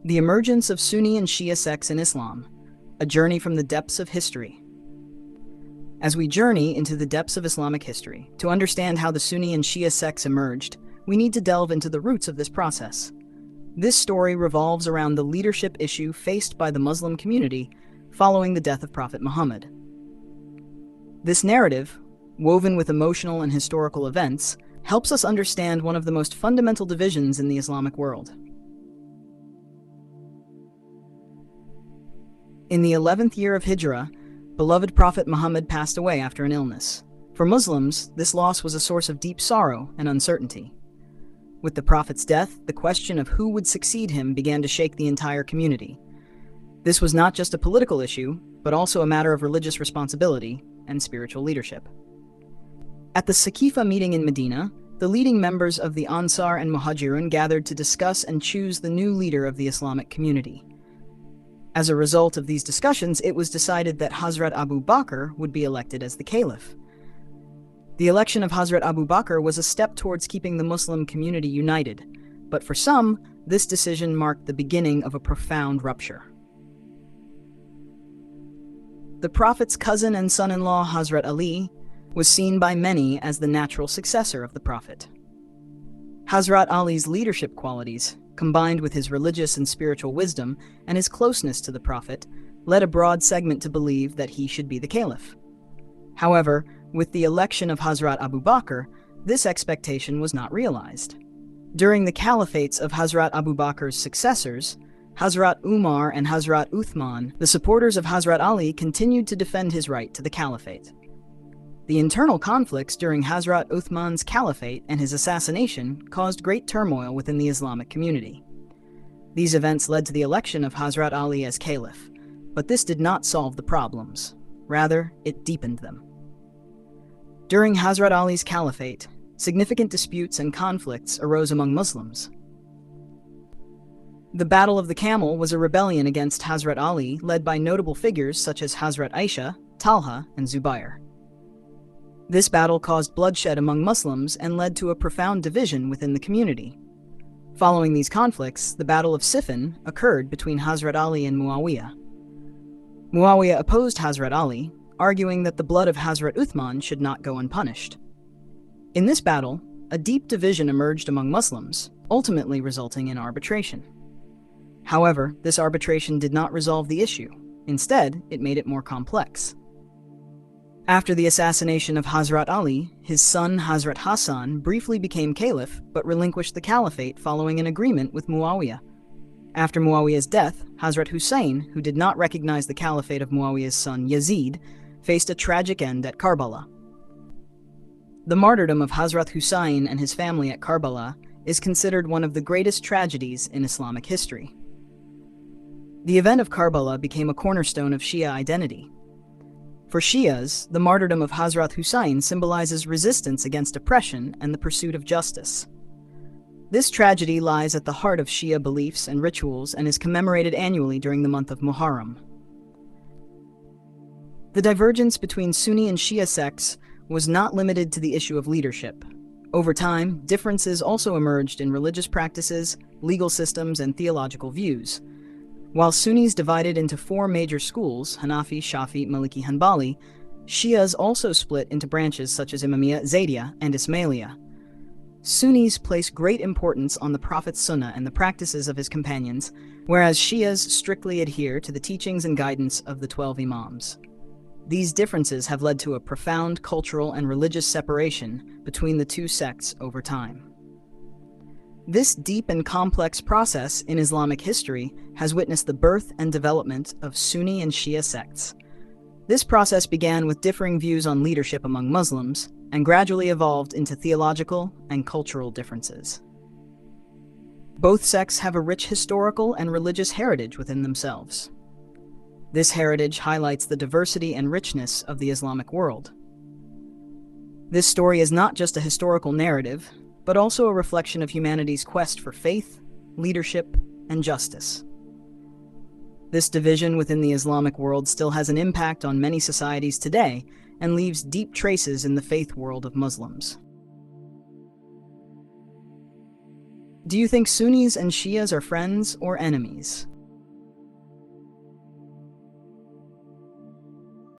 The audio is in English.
The emergence of Sunni and Shia sects in Islam, a journey from the depths of history. As we journey into the depths of Islamic history, to understand how the Sunni and Shia sects emerged, we need to delve into the roots of this process. This story revolves around the leadership issue faced by the Muslim community following the death of Prophet Muhammad. This narrative, woven with emotional and historical events, helps us understand one of the most fundamental divisions in the Islamic world. In the 11th year of Hijrah, beloved Prophet Muhammad passed away after an illness. For Muslims, this loss was a source of deep sorrow and uncertainty. With the Prophet's death, the question of who would succeed him began to shake the entire community. This was not just a political issue, but also a matter of religious responsibility and spiritual leadership. At the Saqifa meeting in Medina, the leading members of the Ansar and Muhajirun gathered to discuss and choose the new leader of the Islamic community. As a result of these discussions, it was decided that Hazrat Abu Bakr would be elected as the caliph. The election of Hazrat Abu Bakr was a step towards keeping the Muslim community united, but for some, this decision marked the beginning of a profound rupture. The Prophet's cousin and son-in-law, Hazrat Ali, was seen by many as the natural successor of the Prophet. Hazrat Ali's leadership qualities, combined with his religious and spiritual wisdom and his closeness to the Prophet, led a broad segment to believe that he should be the caliph. However, with the election of Hazrat Abu Bakr, this expectation was not realized. During the caliphates of Hazrat Abu Bakr's successors, Hazrat Umar and Hazrat Uthman, the supporters of Hazrat Ali continued to defend his right to the caliphate. The internal conflicts during Hazrat Uthman's caliphate and his assassination caused great turmoil within the Islamic community. These events led to the election of Hazrat Ali as caliph, but this did not solve the problems. Rather, it deepened them. During Hazrat Ali's caliphate, significant disputes and conflicts arose among Muslims. The Battle of the Camel was a rebellion against Hazrat Ali led by notable figures such as Hazrat Aisha, Talha, and Zubair. This battle caused bloodshed among Muslims and led to a profound division within the community. Following these conflicts, the Battle of Siffin occurred between Hazrat Ali and Muawiyah. Muawiyah opposed Hazrat Ali, arguing that the blood of Hazrat Uthman should not go unpunished. In this battle, a deep division emerged among Muslims, ultimately resulting in arbitration. However, this arbitration did not resolve the issue. Instead, it made it more complex. After the assassination of Hazrat Ali, his son Hazrat Hassan briefly became caliph but relinquished the caliphate following an agreement with Muawiyah. After Muawiyah's death, Hazrat Hussein, who did not recognize the caliphate of Muawiyah's son Yazid, faced a tragic end at Karbala. The martyrdom of Hazrat Hussein and his family at Karbala is considered one of the greatest tragedies in Islamic history. The event of Karbala became a cornerstone of Shia identity. For Shias, the martyrdom of Hazrat Hussein symbolizes resistance against oppression and the pursuit of justice. This tragedy lies at the heart of Shia beliefs and rituals and is commemorated annually during the month of Muharram. The divergence between Sunni and Shia sects was not limited to the issue of leadership. Over time, differences also emerged in religious practices, legal systems, and theological views. While Sunnis divided into four major schools, Hanafi, Shafi, Maliki, Hanbali, Shias also split into branches such as Imamiyya, Zaydiyya, and Ismailiyya. Sunnis place great importance on the Prophet's Sunnah and the practices of his companions, whereas Shias strictly adhere to the teachings and guidance of the 12 Imams. These differences have led to a profound cultural and religious separation between the two sects over time. This deep and complex process in Islamic history has witnessed the birth and development of Sunni and Shia sects. This process began with differing views on leadership among Muslims and gradually evolved into theological and cultural differences. Both sects have a rich historical and religious heritage within themselves. This heritage highlights the diversity and richness of the Islamic world. This story is not just a historical narrative, but also a reflection of humanity's quest for faith, leadership, and justice. This division within the Islamic world still has an impact on many societies today and leaves deep traces in the faith world of Muslims. Do you think Sunnis and Shias are friends or enemies?